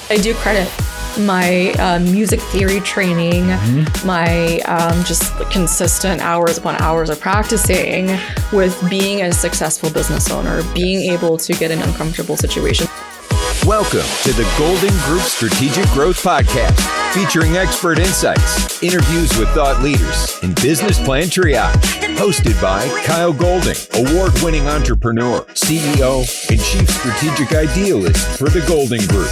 I do credit my music theory training, my just consistent hours upon hours of practicing with being a successful business owner, being able to get in uncomfortable situations. Welcome to the Golden Group Strategic Growth Podcast, featuring expert insights, interviews with thought leaders, and business plan triage. Hosted by Kyle Golding, award-winning entrepreneur, CEO, and chief strategic idealist for the Golden Group.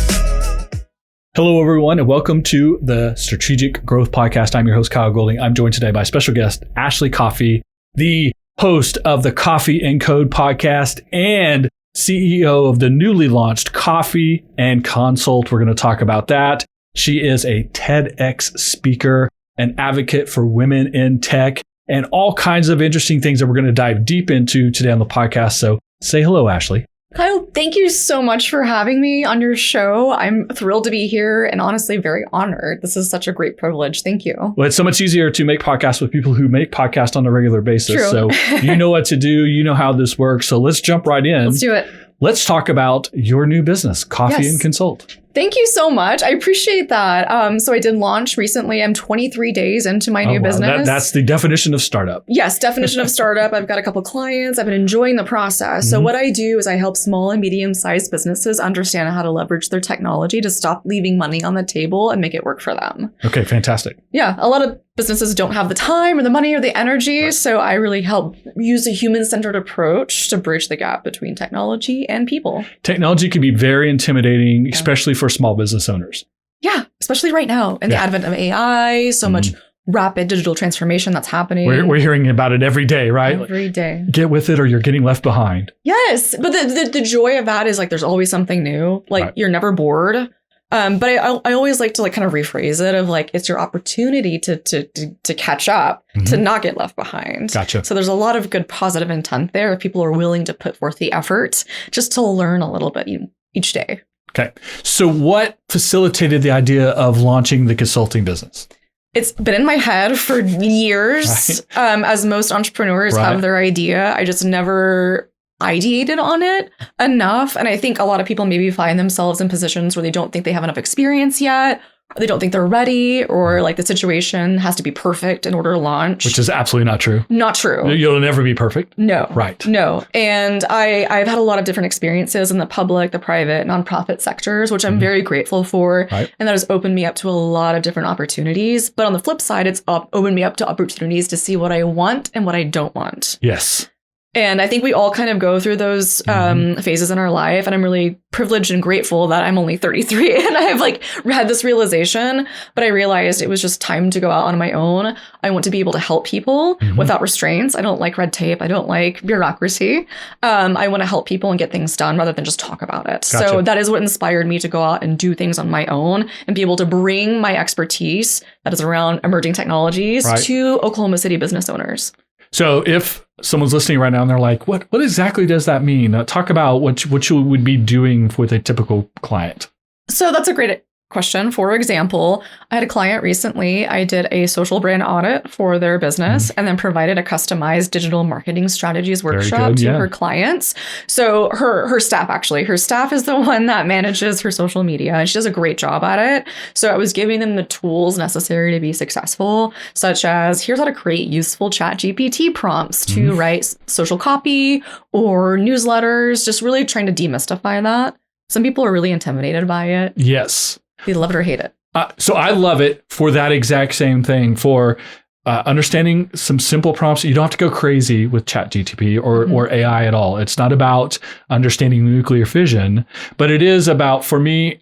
Hello, everyone, and welcome to the Strategic Growth Podcast. I'm your host, Kyle Golding. I'm joined today by special guest, Ashley Coffey, the host of the Coffey Code Podcast and CEO of the newly launched Coffey Consult. We're going to talk about that. She is a TEDx speaker, an advocate for women in tech, and all kinds of interesting things that we're going to dive deep into today on the podcast. So say hello, Ashley. Kyle, thank you so much for having me on your show. I'm thrilled to be here and honestly very honored. This is such a great privilege. Thank you. Well, it's so much easier to make podcasts with people who make podcasts on a regular basis. True. So you know what to do. You know how this works. So let's jump right in. Let's do it. Let's talk about your new business, Coffey Consult. Thank you so much. I appreciate that. So I did launch recently. I'm 23 days into my new business. That's the definition of startup. Yes, definition of startup. I've got a couple clients. I've been enjoying the process. So what I do is I help small and medium-sized businesses understand how to leverage their technology to stop leaving money on the table and make it work for them. Okay, fantastic. Yeah, a lot of businesses don't have the time or the money or the energy. Right. So I really help use a human-centered approach to bridge the gap between technology and people. Technology can be very intimidating, especially for small business owners. Yeah, especially right now in the advent of AI, so much rapid digital transformation that's happening. We're hearing about it every day, right? Every day. Get with it or you're getting left behind. Yes, but the joy of that is like there's always something new. Like you're never bored. But I always like to like kind of rephrase it of like it's your opportunity to catch up, to not get left behind. Gotcha. So there's a lot of good positive intent there if people are willing to put forth the effort just to learn a little bit each day. Okay. So what facilitated the idea of launching the consulting business? It's been in my head for years, as most entrepreneurs have their idea. I just never ideated on it enough. And I think a lot of people maybe find themselves in positions where they don't think they have enough experience yet, or they don't think they're ready, or like the situation has to be perfect in order to launch. Which is absolutely not true. Not true. You'll never be perfect. No. Right. No. And I've had a lot of different experiences in the public, the private, nonprofit sectors, which I'm very grateful for. Right. And that has opened me up to a lot of different opportunities. But on the flip side, it's opened me up to opportunities to see what I want and what I don't want. Yes. And I think we all kind of go through those phases in our life. And I'm really privileged and grateful that I'm only 33 and I've like had this realization. But I realized it was just time to go out on my own. I want to be able to help people without restraints. I don't like red tape. I don't like bureaucracy. I want to help people and get things done rather than just talk about it. Gotcha. So that is what inspired me to go out and do things on my own and be able to bring my expertise that is around emerging technologies to Oklahoma City business owners. So if someone's listening right now and they're like, what exactly does that mean? Talk about what you would be doing with a typical client. So that's a great question. For example, I had a client recently. I did a social brand audit for their business and then provided a customized digital marketing strategies workshop to her clients. So her staff is the one that manages her social media and she does a great job at it. So I was giving them the tools necessary to be successful, such as here's how to create useful ChatGPT prompts to write social copy or newsletters, just really trying to demystify that. Some people are really intimidated by it. Yes. They love it or hate it. So I love it for that exact same thing, for understanding some simple prompts. You don't have to go crazy with ChatGPT or AI at all. It's not about understanding nuclear fission, but it is about, for me,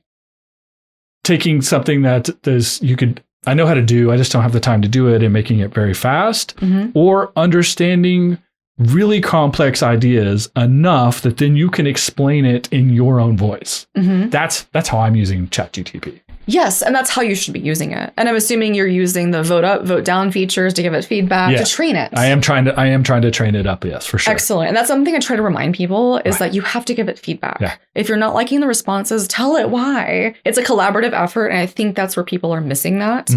taking something that I know how to do, I just don't have the time to do it, and making it very fast, or understanding really complex ideas enough that then you can explain it in your own voice. That's how I'm using ChatGPT. Yes, and that's how you should be using it. And I'm assuming you're using the vote up, vote down features to give it feedback, to train it. I am trying to train it up, yes, for sure. Excellent. And that's something I try to remind people is that you have to give it feedback. Yeah. If you're not liking the responses, tell it why. It's a collaborative effort, and I think that's where people are missing that.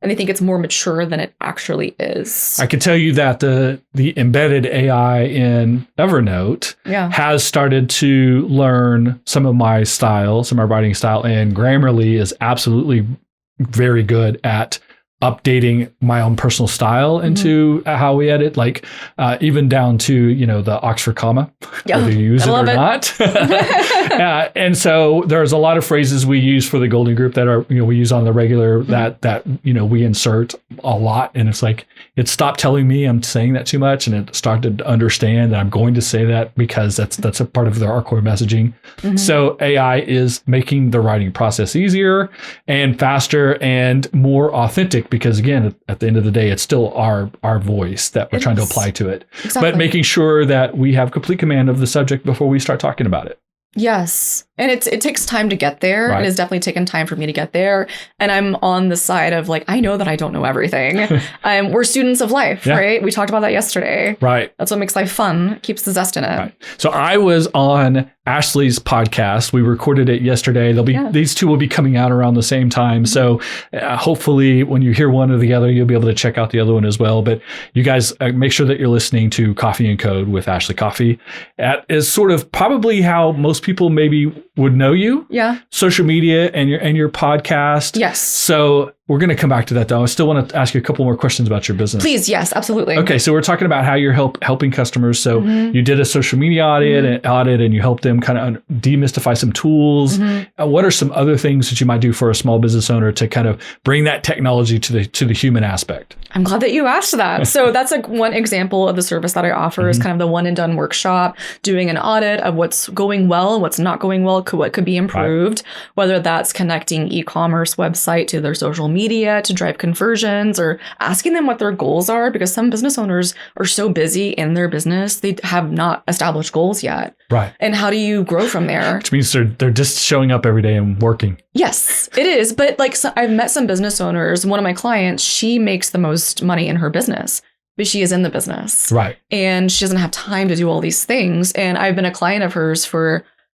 and they think it's more mature than it actually is. I can tell you that the embedded AI in Evernote has started to learn some of my style, some of my writing style, and Grammarly is absolutely very good at updating my own personal style into how we edit, like even down to, the Oxford comma, whether you use it or not. And so there's a lot of phrases we use for the Golden Group that are, we use on the regular that we insert a lot. And it's like, it stopped telling me I'm saying that too much. And it started to understand that I'm going to say that because that's a part of our core messaging. So AI is making the writing process easier and faster and more authentic, because again, at the end of the day, it's still our voice that we're trying to apply to it. Exactly. But making sure that we have complete command of the subject before we start talking about it. Yes. And it takes time to get there. Right. And it's definitely taken time for me to get there. And I'm on the side of like, I know that I don't know everything. We're students of life, right? We talked about that yesterday. Right. That's what makes life fun, keeps the zest in it. Right. So I was on Ashley's podcast. We recorded it yesterday. These two will be coming out around the same time. So hopefully when you hear one or the other, you'll be able to check out the other one as well. But you guys make sure that you're listening to Coffey Code with Ashley Coffey. That is sort of probably how most people maybe would know you. Yeah. Social media and your podcast. Yes. So we're going to come back to that, though. I still want to ask you a couple more questions about your business. Please. Yes, absolutely. Okay. So we're talking about how you're helping customers. So you did a social media audit and you helped them kind of demystify some tools. What are some other things that you might do for a small business owner to kind of bring that technology to the human aspect? I'm glad that you asked that. So that's like one example of the service that I offer is kind of the one and done workshop, doing an audit of what's going well, what's not going well, what could be improved, whether that's connecting e-commerce website to their social media to drive conversions, or asking them what their goals are, because some business owners are so busy in their business, they have not established goals yet. Right. And how do you grow from there? Which means they're just showing up every day and working. Yes, it is. But like, so I've met some business owners. One of my clients, she makes the most money in her business, but she is in the business. Right. And she doesn't have time to do all these things. And I've been a client of hers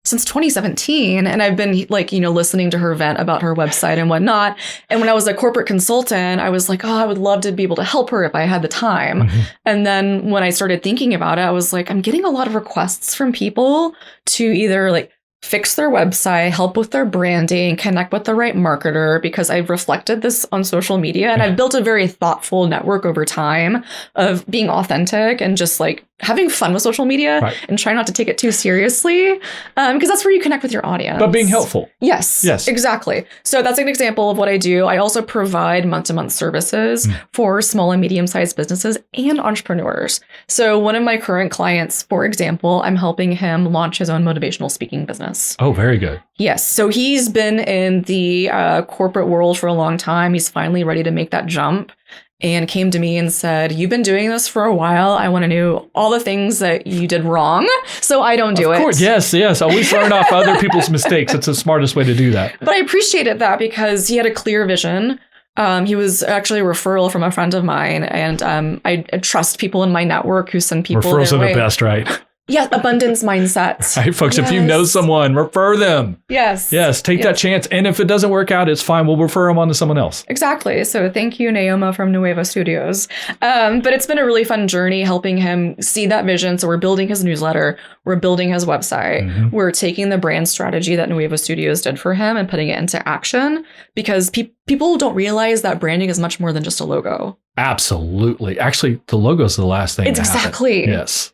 since 2017. And I've been like, listening to her vent about her website and whatnot. And when I was a corporate consultant, I was like, oh, I would love to be able to help her if I had the time. And then when I started thinking about it, I was like, I'm getting a lot of requests from people to either like fix their website, help with their branding, connect with the right marketer, because I've reflected this on social media and I've built a very thoughtful network over time of being authentic and just like having fun with social media and try not to take it too seriously, because that's where you connect with your audience. But being helpful. Yes, exactly. So that's an example of what I do. I also provide month-to-month services for small and medium-sized businesses and entrepreneurs. So one of my current clients, for example, I'm helping him launch his own motivational speaking business. Oh, very good. Yes. So he's been in the corporate world for a long time. He's finally ready to make that jump, and came to me and said, you've been doing this for a while. I want to know all the things that you did wrong so I don't do it. Of course. Yes. Always learn off other people's mistakes. It's the smartest way to do that. But I appreciated that because he had a clear vision. He was actually a referral from a friend of mine. And I trust people in my network who send people Referrals are the best, right? Yeah, abundance mindset. Right, folks, if you know someone, refer them. Yes. Take that chance. And if it doesn't work out, it's fine. We'll refer them on to someone else. Exactly. So thank you, Naoma from Nuevo Studios. But it's been a really fun journey helping him see that vision. So we're building his newsletter. We're building his website. We're taking the brand strategy that Nuevo Studios did for him and putting it into action, because people don't realize that branding is much more than just a logo. Absolutely. Actually, the logo is the last thing. Exactly.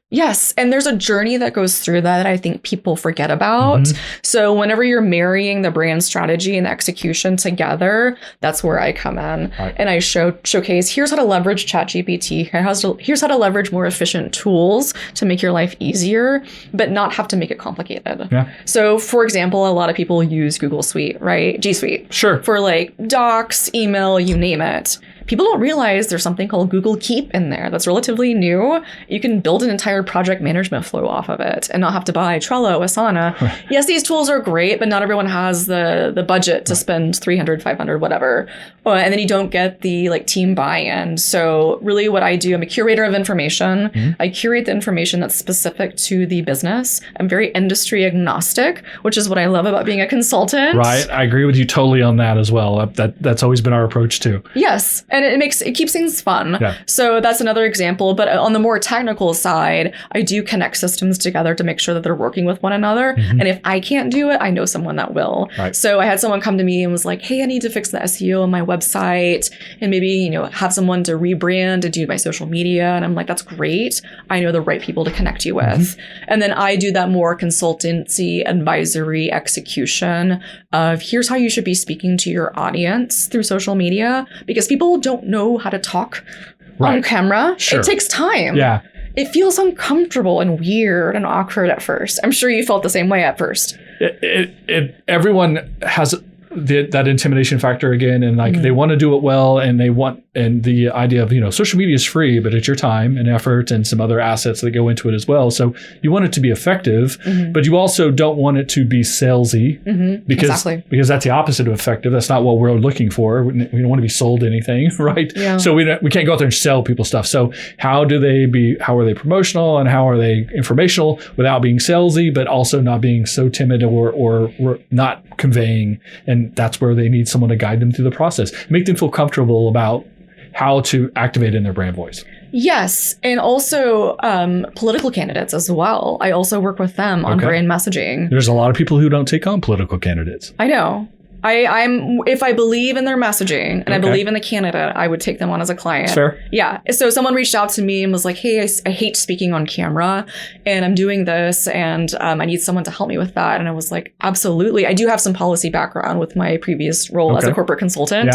Yes. And there's a journey that goes through that I think people forget about. So whenever you're marrying the brand strategy and the execution together, that's where I come in. And I showcase, here's how to leverage ChatGPT. Here's how to leverage more efficient tools to make your life easier, but not have to make it complicated. So for example, a lot of people use Google Suite, right? G Suite. Sure. For like docs, email, you name it. people don't realize there's something called Google Keep in there that's relatively new. You can build an entire project management flow off of it and not have to buy Trello, Asana. Right. Yes, these tools are great, but not everyone has the budget to spend 300, 500, whatever. And then you don't get the like team buy-in. So really what I do, I'm a curator of information. I curate the information that's specific to the business. I'm very industry agnostic, which is what I love about being a consultant. Right. I agree with you totally on that as well. That's always been our approach too. Yes. And it keeps things fun. Yeah. So that's another example. But on the more technical side, I do connect systems together to make sure that they're working with one another. And if I can't do it, I know someone that will. Right. So I had someone come to me and was like, hey, I need to fix the SEO on my website and maybe, have someone to rebrand and do my social media. And I'm like, that's great. I know the right people to connect you with. And then I do that more consultancy, advisory, execution of here's how you should be speaking to your audience through social media, because people don't know how to talk on camera. Sure. It takes time. Yeah. It feels uncomfortable and weird and awkward at first. I'm sure you felt the same way at first. Everyone has that intimidation factor again, and like they want to do it well, and the idea of social media is free, but it's your time and effort and some other assets that go into it as well. So you want it to be effective, but you also don't want it to be salesy because that's the opposite of effective. That's not what we're looking for. We don't want to be sold anything, right? Yeah. So we can't go out there and sell people stuff. So how are they promotional and how are they informational without being salesy, but also not being so timid or not conveying? And that's where they need someone to guide them through the process, make them feel comfortable about how to activate in their brand voice. Yes. And also political candidates as well. I also work with them on brand messaging. There's a lot of people who don't take on political candidates. I know. If I believe in their messaging and I believe in the candidate, I would take them on as a client. That's fair. Yeah. So someone reached out to me and was like, hey, I hate speaking on camera and I'm doing this and I need someone to help me with that. And I was like, absolutely. I do have some policy background with my previous role as a corporate consultant.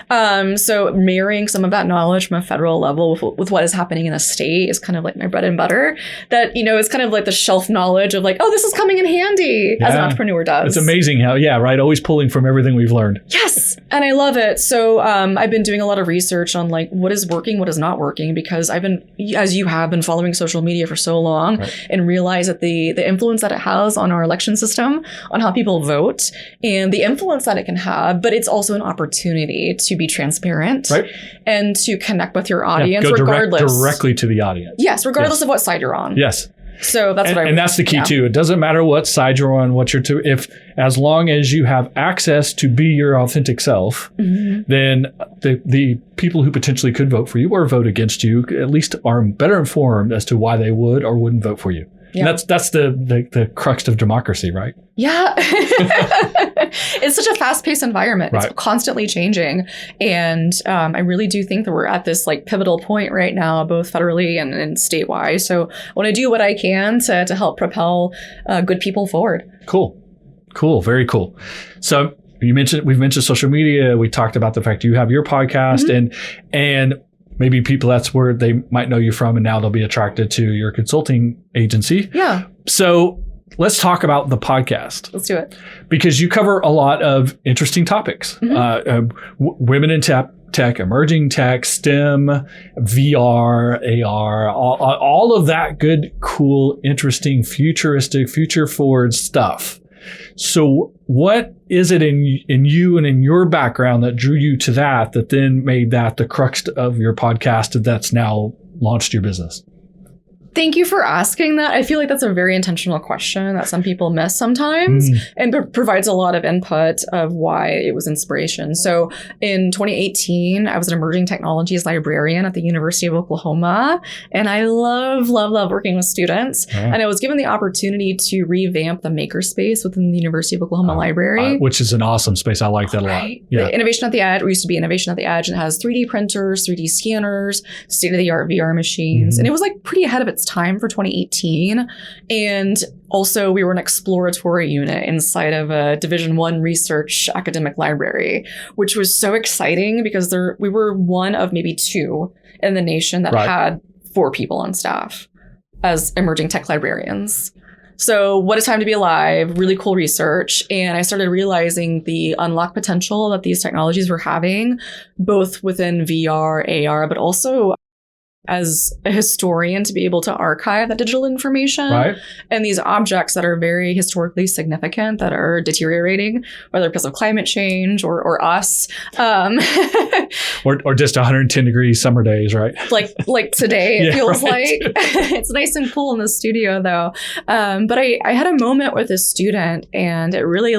Yeah. So marrying some of that knowledge from a federal level with what is happening in a state is kind of like my bread and butter. That, is kind of like the shelf knowledge of like, oh, this is coming in handy as an entrepreneur does. It's amazing how, always pulling from everything we've learned. Yes. And I love it. So I've been doing a lot of research on like what is working, what is not working, because I've been, as you have been following social media for so long and realize that the influence that it has on our election system, on how people vote and the influence that it can have, but it's also an opportunity to be transparent and to connect with your audience regardless. Directly to the audience. Yes. Regardless of what side you're on. Yes. So that's and that's the key too. It doesn't matter what side you're on, as long as you have access to be your authentic self, then the people who potentially could vote for you or vote against you at least are better informed as to why they would or wouldn't vote for you. Yeah. And that's the crux of democracy, right? Yeah. It's such a fast-paced environment. It's constantly changing. And I really do think that we're at this like pivotal point right now, both federally and statewide. So I want to do what I can to help propel good people forward. Cool. Very cool. So we've mentioned social media. We talked about the fact you have your podcast and maybe people, that's where they might know you from, and now they'll be attracted to your consulting agency. Yeah. So let's talk about the podcast. Let's do it. Because you cover a lot of interesting topics. Women in tech, emerging tech, STEM, VR, AR, all of that good, cool, interesting, futuristic, future-forward stuff. So what is it in you and in your background that drew you to that then made that the crux of your podcast that's now launched your business? Thank you for asking that. I feel like that's a very intentional question that some people miss sometimes and provides a lot of input of why it was inspiration. So in 2018, I was an Emerging Technologies Librarian at the University of Oklahoma. And I love working with students. And I was given the opportunity to revamp the makerspace within the University of Oklahoma Library. Which is an awesome space. I like that a lot. Yeah. The Innovation at the Edge, or used to be Innovation at the Edge, and it has 3D printers, 3D scanners, state-of-the-art VR machines. And it was like pretty ahead of its time for 2018. And also we were an exploratory unit inside of a Division I research academic library, which was so exciting because we were one of maybe two in the nation that had 4 people on staff as emerging tech librarians. So What a Time to Be Alive, really cool research. And I started realizing the unlocked potential that these technologies were having, both within VR, AR, but also as a historian to be able to archive that digital information and these objects that are very historically significant that are deteriorating, whether because of climate change or us. or just 110 degree summer days, right? Like today, it feels like. It's nice and cool in the studio though. But I had a moment with a student and it really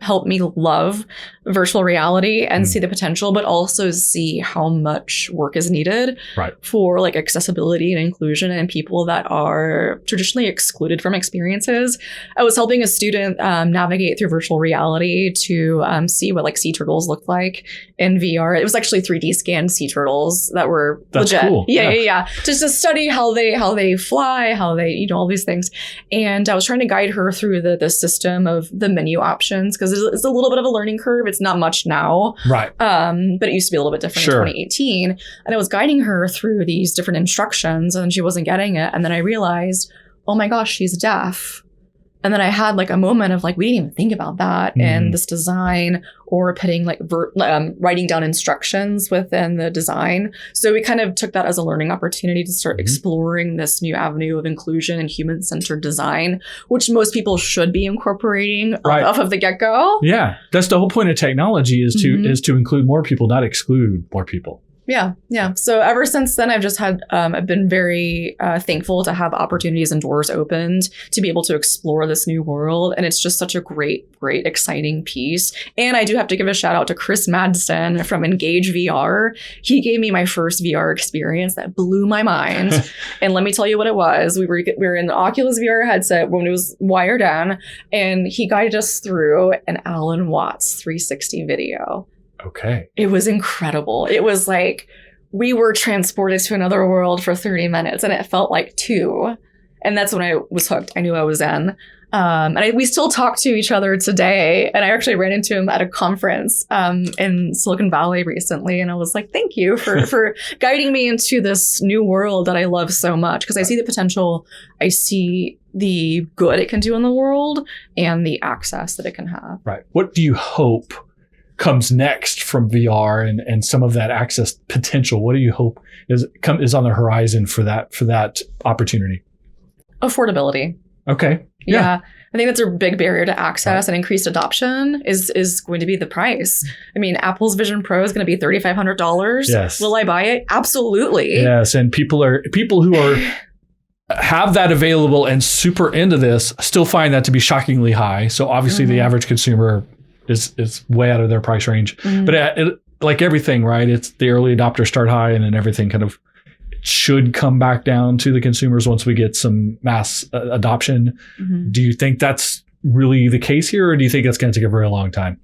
helped me love virtual reality and see the potential, but also see how much work is needed for accessibility and inclusion and people that are traditionally excluded from experiences. I was helping a student navigate through virtual reality to see what sea turtles look like in VR. It was actually 3D scanned sea turtles that were legit. Cool. Yeah. Just to study how they fly, how they, all these things. And I was trying to guide her through the system of the menu options because it's a little bit of a learning curve. It's not much now. Right. But it used to be a little bit different in 2018. And I was guiding her through these different instructions and she wasn't getting it. And then I realized, oh my gosh, she's deaf. And then I had a moment of we didn't even think about that in this design or putting writing down instructions within the design. So we kind of took that as a learning opportunity to start exploring this new avenue of inclusion and human-centered design, which most people should be incorporating off of the get-go. Yeah, that's the whole point of technology is to include more people, not exclude more people. Yeah. So ever since then, I've just I've been very thankful to have opportunities and doors opened to be able to explore this new world. And it's just such a great, exciting piece. And I do have to give a shout out to Chris Madsen from Engage VR. He gave me my first VR experience that blew my mind. And let me tell you what it was. We were in an Oculus VR headset when it was wired in, and he guided us through an Alan Watts 360 video. Okay. It was incredible. It was we were transported to another world for 30 minutes and it felt like 2. And that's when I was hooked. I knew I was in. We still talk to each other today. And I actually ran into him at a conference in Silicon Valley recently. And I was like, thank you for guiding me into this new world that I love so much. Because I see the potential. I see the good it can do in the world and the access that it can have. Right. What do you hope comes next from VR and some of that access potential? What do you hope is on the horizon for that opportunity? Affordability. Okay. Yeah. I think that's a big barrier to access, and increased adoption is going to be the price. I mean, Apple's Vision Pro is going to be $3,500. Yes. Will I buy it? Absolutely. Yes. And people who are have that available and super into this still find that to be shockingly high. So obviously the average consumer is way out of their price range. But like everything, right? It's the early adopters start high and then everything kind of should come back down to the consumers once we get some mass adoption. Do you think that's really the case here, or do you think it's going to take a very long time?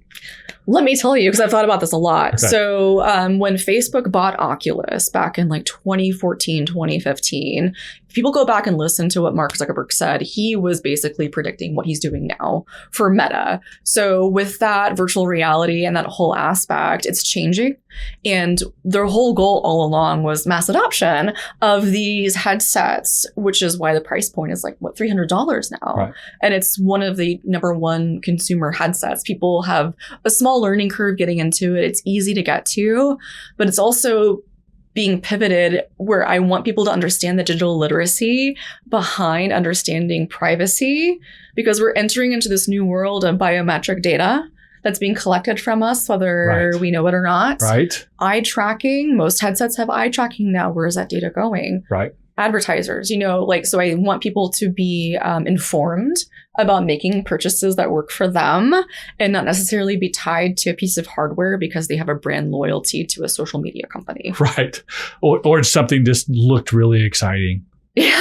Let me tell you, because I've thought about this a lot. Okay. So when Facebook bought Oculus back in 2014, 2015, if people go back and listen to what Mark Zuckerberg said, he was basically predicting what he's doing now for Meta. So with that virtual reality and that whole aspect, it's changing. And their whole goal all along was mass adoption of these headsets, which is why the price point is $300 now. Right. And it's one of the number one consumer headsets. People have a small learning curve getting into it. It's easy to get to, but it's also being pivoted where I want people to understand the digital literacy behind understanding privacy, because we're entering into this new world of biometric data that's being collected from us, whether we know it or not. Right. Eye tracking. Most headsets have eye tracking now. Where is that data going? Right. Advertisers, so I want people to be informed about making purchases that work for them and not necessarily be tied to a piece of hardware because they have a brand loyalty to a social media company. Right. Or something just looked really exciting. Yeah.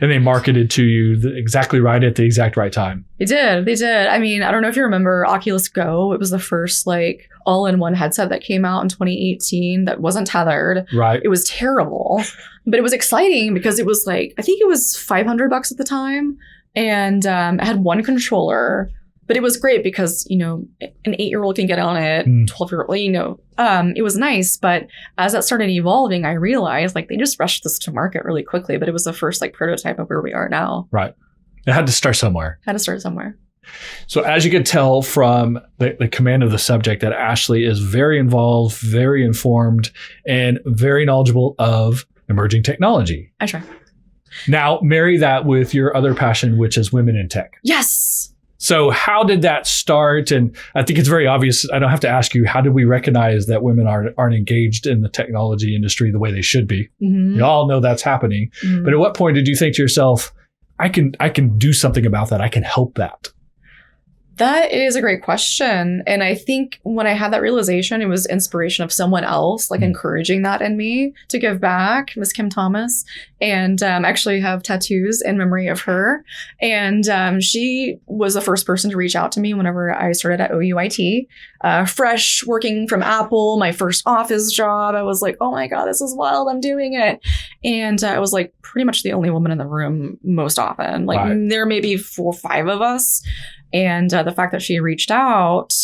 And they marketed to you exactly right at the exact right time. They did. I mean, I don't know if you remember Oculus Go. It was the first all-in-one headset that came out in 2018 that wasn't tethered. Right. It was terrible, but it was exciting because it was I think it was $500 at the time. And it had one controller But it was great because, you know, an 8-year-old can get on it, 12-year-old, you know, it was nice. But as that started evolving, I realized like they just rushed this to market really quickly. But it was the first like prototype of where we are now. Right. It had to start somewhere. So as you could tell from the command of the subject, that Ashley is very involved, very informed, and very knowledgeable of emerging technology. I try. Now, marry that with your other passion, which is women in tech. Yes. So how did that start? And I think it's very obvious. I don't have to ask you, how did we recognize that women aren't engaged in the technology industry the way they should be? You all know that's happening. But at what point did you think to yourself, I can do something about that. I can help that? That is a great question. And I think when I had that realization, it was inspiration of someone else, like encouraging that in me to give back, Miss Kim Thomas. And actually have tattoos in memory of her. And she was the first person to reach out to me whenever I started at OUIT. Fresh, working from Apple, my first office job. I was like, oh my God, this is wild. I'm doing it. And I was like pretty much the only woman in the room most often. Like there may be 4 or 5 of us. And the fact that she reached out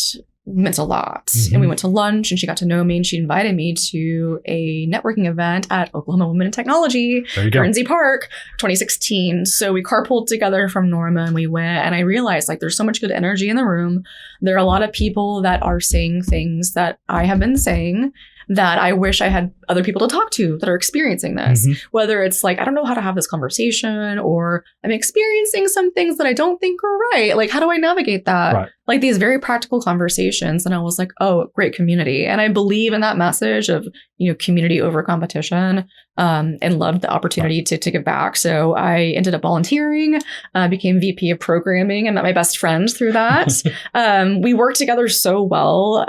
meant a lot. And we went to lunch and she got to know me and she invited me to a networking event at Oklahoma Women in Technology, Guernsey Park, 2016. So we carpooled together from Norma and we went, and I realized like there's so much good energy in the room. There are a lot of people that are saying things that I have been saying that I wish I had other people to talk to that are experiencing this. Whether it's like, I don't know how to have this conversation, or I'm experiencing some things that I don't think are right. Like, how do I navigate that? Like these very practical conversations. And I was like, oh, great community. And I believe in that message of, you know, community over competition, and loved the opportunity to give back. So I ended up volunteering, became VP of programming, and met my best friend through that. We worked together so well,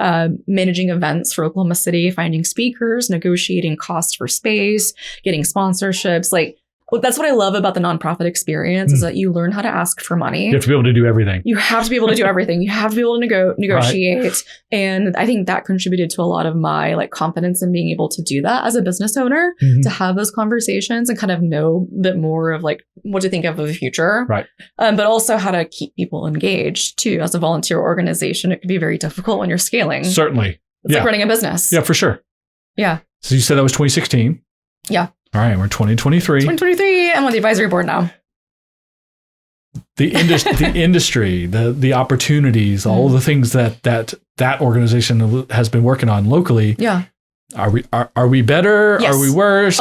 managing events for Oklahoma City, finding speakers, negotiating costs for space, getting sponsorships. Like, well, that's what I love about the nonprofit experience is that you learn how to ask for money. You have to be able to do everything. You have to be able to do everything. You have to be able to negotiate. And I think that contributed to a lot of my like confidence in being able to do that as a business owner, to have those conversations and kind of know a bit more of like what to think of the future. But also how to keep people engaged too. As a volunteer organization, it can be very difficult when you're scaling. Certainly. It's like running a business. Yeah, for sure. Yeah. So you said that was 2016. Yeah. All right, we're 2023. 2023. I'm on the advisory board now. The industry, the opportunities, all the things that organization has been working on locally. Yeah. Are we better? Yes. Are we worse?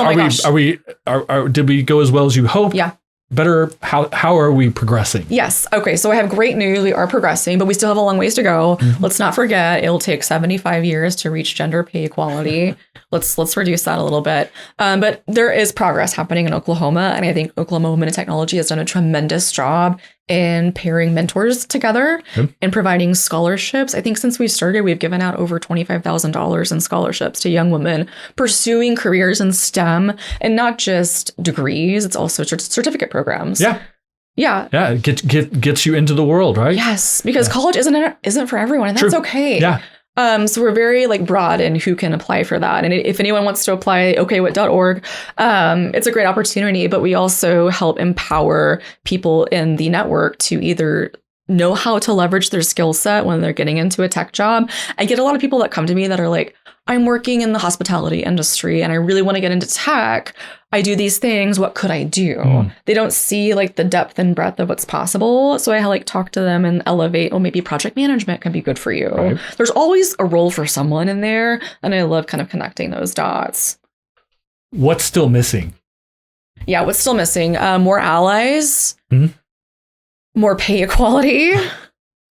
Did we go as well as you hoped? Yeah. Better? How are we progressing? Yes. Okay. So I have great news. We are progressing, but we still have a long ways to go. Let's not forget it'll take 75 years to reach gender pay equality. Let's reduce that a little bit. But there is progress happening in Oklahoma. And I think Oklahoma Women in Technology has done a tremendous job in pairing mentors together and providing scholarships. I think since we started, we've given out over $25,000 in scholarships to young women pursuing careers in STEM, and not just degrees. It's also certificate programs. Yeah. It gets you into the world, right? Yes, because college isn't for everyone, and that's okay. Yeah. So we're very like broad in who can apply for that. And if anyone wants to apply, okwit.org, it's a great opportunity, but we also help empower people in the network to either know how to leverage their skill set when they're getting into a tech job. I get a lot of people that come to me that are like, I'm working in the hospitality industry and I really want to get into tech. I do these things. What could I do? They don't see like the depth and breadth of what's possible. So I like talk to them and elevate, maybe project management can be good for you. Right. There's always a role for someone in there. And I love kind of connecting those dots. What's still missing? Yeah, what's still missing? More allies, more pay equality.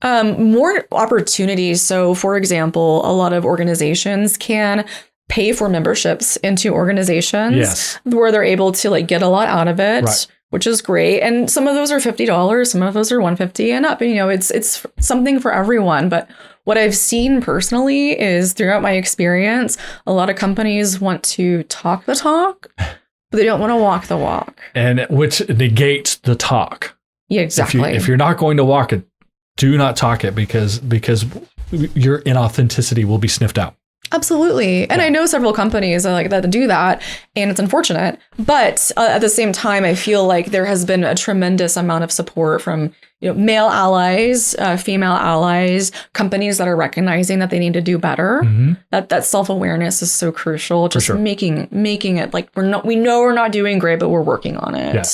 More opportunities. So, for example, a lot of organizations can pay for memberships into organizations where they're able to like get a lot out of it, which is great. And some of those are $50, some of those are $150 and up. And, you know, it's something for everyone. But what I've seen personally is throughout my experience, a lot of companies want to talk the talk, but they don't want to walk the walk. And which negates the talk. Yeah, exactly. If you're not going to walk it, do not talk it because your inauthenticity will be sniffed out. Absolutely. And I know several companies that do that, and it's unfortunate. But at the same time, I feel like there has been a tremendous amount of support from male allies, female allies, companies that are recognizing that they need to do better. That self-awareness is so crucial. Just making it like we know we're not doing great, but we're working on it. Yeah.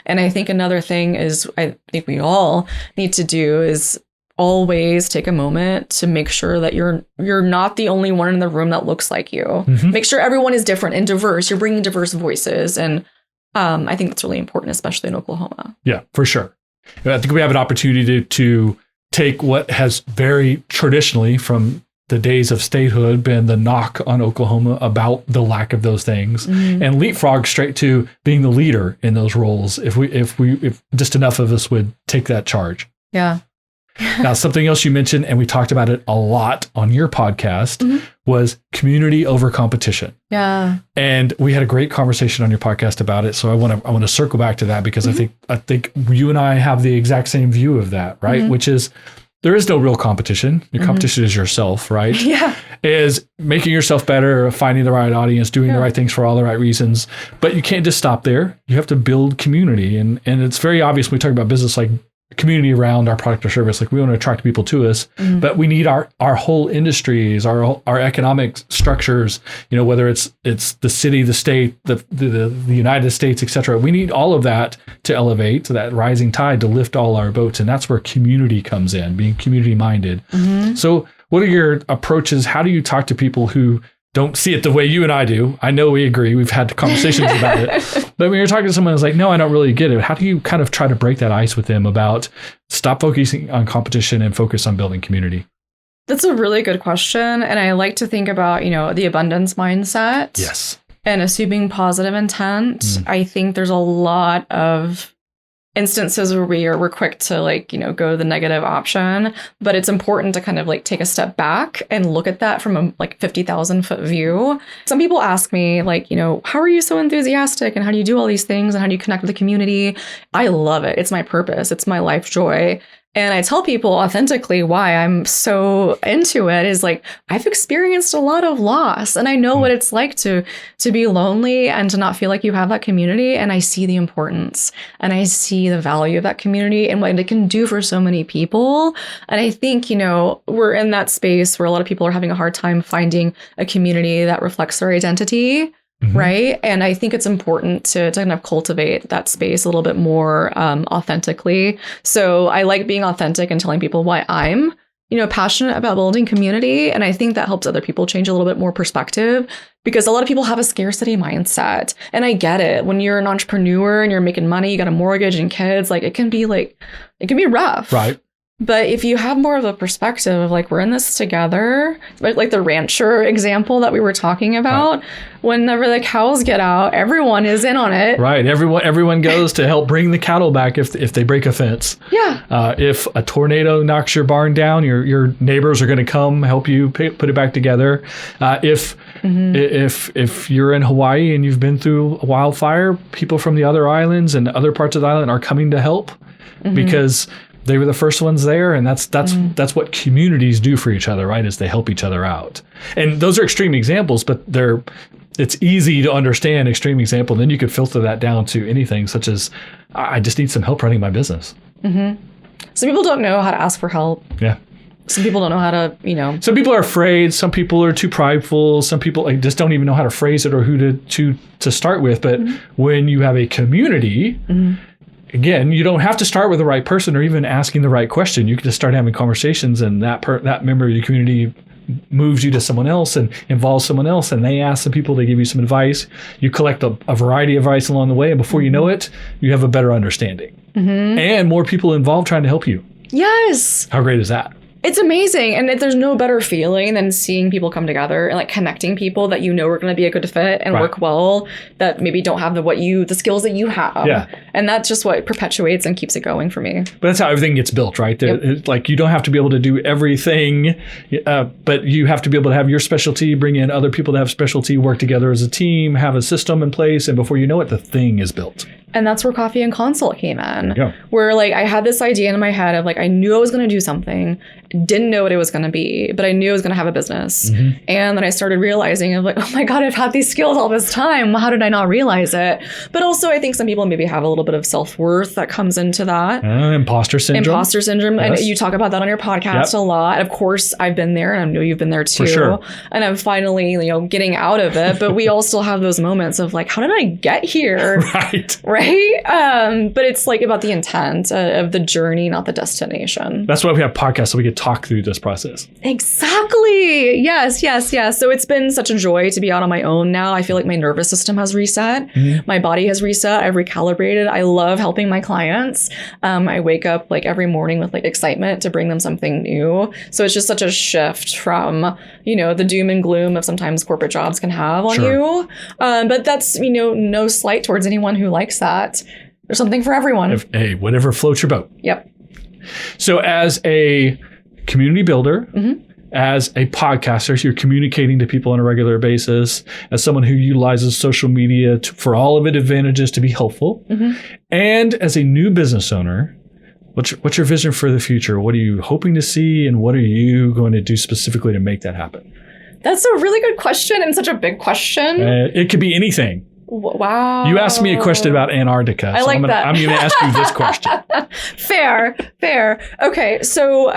And I think another thing is I think we all need to do is always take a moment to make sure that you're not the only one in the room that looks like you. Make sure everyone is different and diverse. You're bringing diverse voices. And I think that's really important, especially in Oklahoma. Yeah, for sure. I think we have an opportunity to take what has very traditionally from the days of statehood been the knock on Oklahoma about the lack of those things and leapfrog straight to being the leader in those roles. If just enough of us would take that charge. Yeah. Now, something else you mentioned, and we talked about it a lot on your podcast, was community over competition. Yeah. And we had a great conversation on your podcast about it. So I want to circle back to that because I think you and I have the exact same view of that, right? Which is there is no real competition. Your competition is yourself, right? Yeah. Is making yourself better, finding the right audience, doing the right things for all the right reasons. But you can't just stop there. You have to build community. And it's very obvious when we talk about business, like community around our product or service. Like we want to attract people to us, but we need our whole industries, our economic structures, whether it's the city, the state, the United States, et cetera. We need all of that to elevate to that rising tide to lift all our boats. And that's where community comes in, being community minded. So what are your approaches? How do you talk to people who don't see it the way you and I do? I know we agree. We've had conversations about it. But when you're talking to someone who's like, no, I don't really get it. How do you kind of try to break that ice with them about stop focusing on competition and focus on building community? That's a really good question. And I like to think about, the abundance mindset. Yes. And assuming positive intent. I think there's a lot of instances where we're quick to go to the negative option, but it's important to kind of take a step back and look at that from a 50,000 foot view. Some people ask me how are you so enthusiastic and how do you do all these things and how do you connect with the community? I love it. It's my purpose. It's my life joy. And I tell people authentically why I'm so into it is I've experienced a lot of loss and I know what it's like to be lonely and to not feel like you have that community. And I see the importance and I see the value of that community and what it can do for so many people. And I think, we're in that space where a lot of people are having a hard time finding a community that reflects their identity. Right. And I think it's important to kind of cultivate that space a little bit more authentically. So I like being authentic and telling people why I'm, passionate about building community. And I think that helps other people change a little bit more perspective because a lot of people have a scarcity mindset. And I get it. When you're an entrepreneur and you're making money, you got a mortgage and kids, it can be rough. Right. But if you have more of a perspective of we're in this together, like the rancher example that we were talking about, whenever the cows get out, everyone is in on it. Right. Everyone goes to help bring the cattle back if they break a fence. Yeah. If a tornado knocks your barn down, your neighbors are going to come help you put it back together. If you're in Hawaii and you've been through a wildfire, people from the other islands and other parts of the island are coming to help because they were the first ones there, and that's what communities do for each other, right? Is they help each other out. And those are extreme examples, but it's easy to understand extreme example. Then you could filter that down to anything such as, I just need some help running my business. Some people don't know how to ask for help. Yeah. Some people don't know how to, Some people are afraid. Some people are too prideful. Some people just don't even know how to phrase it or who to start with. But when you have a community, again, you don't have to start with the right person or even asking the right question. You can just start having conversations, and that member of your community moves you to someone else and involves someone else, and they ask some people to give you some advice. You collect a variety of advice along the way, and before you know it, you have a better understanding. And more people involved trying to help you. Yes. How great is that? It's amazing. And there's no better feeling than seeing people come together and connecting people that are going to be a good fit and work well, that maybe don't have the skills that you have. Yeah. And that's just what perpetuates and keeps it going for me. But that's how everything gets built, right? Yep. You don't have to be able to do everything, but you have to be able to have your specialty, bring in other people that have specialty, work together as a team, have a system in place, and before you know it, the thing is built. And that's where Coffey Consult came in, where like I had this idea in my head of like, I knew I was going to do something, didn't know what it was going to be, but I knew I was going to have a business. And then I started realizing of like, oh my God, I've had these skills all this time. How did I not realize it? But also I think some people maybe have a little bit of self-worth that comes into that. Imposter syndrome. Yes. And you talk about that on your podcast a lot. Of course, I've been there and I know you've been there too. For sure. And I'm finally, getting out of it, but we all still have those moments of like, how did I get here? Right? But it's like about the intent of the journey, not the destination. That's why we have podcasts, so we could talk through this process. Exactly. Yes. So it's been such a joy to be out on my own now. I feel like my nervous system has reset. My body has reset. I've recalibrated. I love helping my clients. I wake up like every morning with like excitement to bring them something new. So it's just such a shift from, the doom and gloom of sometimes corporate jobs can have on you. But that's, no slight towards anyone who likes that. There's something for everyone. Hey, whatever floats your boat. Yep. So as a community builder, as a podcaster, so you're communicating to people on a regular basis, as someone who utilizes social media for all of its advantages to be helpful, and as a new business owner, what's your vision for the future? What are you hoping to see, and what are you going to do specifically to make that happen? That's a really good question and such a big question. It could be anything. Wow. You asked me a question about Antarctica. I like that. I'm going to ask you this question. Fair. Okay. So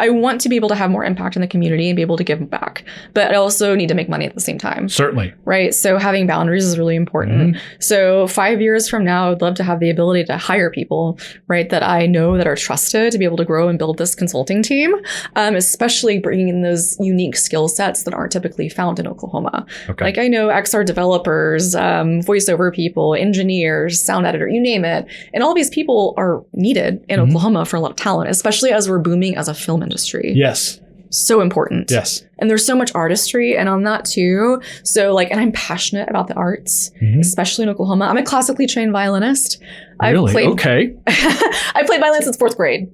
I want to be able to have more impact in the community and be able to give back, but I also need to make money at the same time. Certainly. Right. So having boundaries is really important. So 5 years from now, I would love to have the ability to hire people, right, that I know that are trusted to be able to grow and build this consulting team, especially bringing in those unique skill sets that aren't typically found in Oklahoma. Okay. Like I know XR developers, voiceover people, engineers, sound editor, you name it. And all these people are needed in Oklahoma for a lot of talent, especially as we're booming as a film industry. Yes. So important. Yes. And there's so much artistry and on that too. So and I'm passionate about the arts, especially in Oklahoma. I'm a classically trained violinist. Really? Okay. I played violin since 4th grade.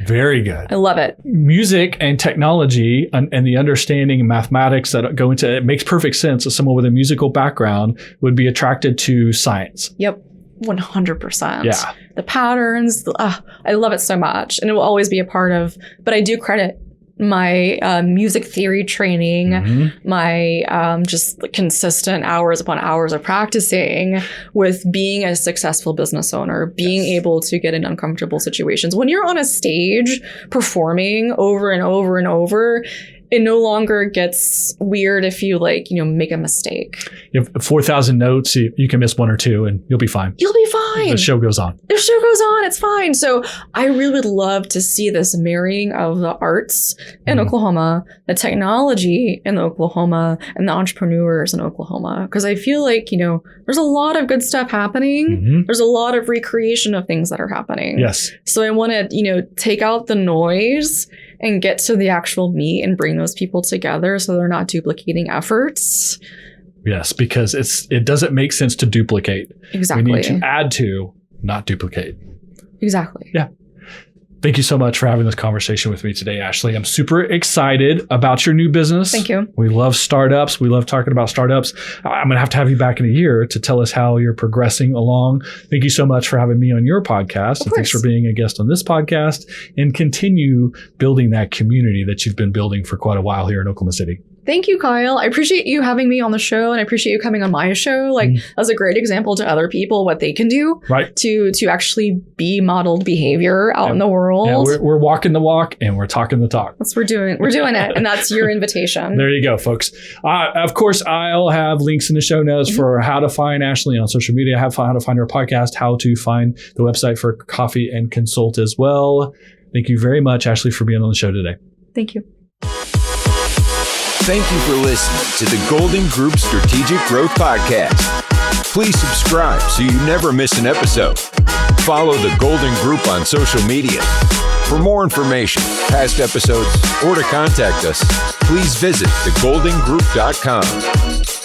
Very good. I love it. Music and technology and the understanding of mathematics that go into it makes perfect sense that someone with a musical background would be attracted to science. Yep. 100%. Yeah. The patterns, I love it so much. And it will always be a part of, but I do credit my music theory training, my just consistent hours upon hours of practicing with being a successful business owner, being able to get in uncomfortable situations. When you're on a stage performing over and over and over, it no longer gets weird if you make a mistake. You have 4,000 notes. You can miss one or two and you'll be fine. You'll be fine. The show goes on. It's fine. So I really would love to see this marrying of the arts in Oklahoma, the technology in Oklahoma, and the entrepreneurs in Oklahoma. Because I feel like, there's a lot of good stuff happening. There's a lot of recreation of things that are happening. Yes. So I want to, take out the noise and get to the actual meat and bring those people together so they're not duplicating efforts. Yes, because it doesn't make sense to duplicate. Exactly. We need to add to, not duplicate. Exactly. Yeah. Thank you so much for having this conversation with me today, Ashley. I'm super excited about your new business. Thank you. We love startups. We love talking about startups. I'm going to have you back in a year to tell us how you're progressing along. Thank you so much for having me on your podcast. And thanks for being a guest on this podcast, and continue building that community that you've been building for quite a while here in Oklahoma City. Thank you, Kyle. I appreciate you having me on the show, and I appreciate you coming on my show. That's a great example to other people what they can do to actually be modeled behavior out in the world. Yeah, we're walking the walk and we're talking the talk. That's what we're doing. We're doing it, and that's your invitation. There you go, folks. Of course, I'll have links in the show notes for how to find Ashley on social media, how to find her podcast, how to find the website for Coffey and Consult as well. Thank you very much, Ashley, for being on the show today. Thank you. Thank you for listening to the Golden Group Strategic Growth Podcast. Please subscribe so you never miss an episode. Follow the Golden Group on social media. For more information, past episodes, or to contact us, please visit thegoldengroup.com.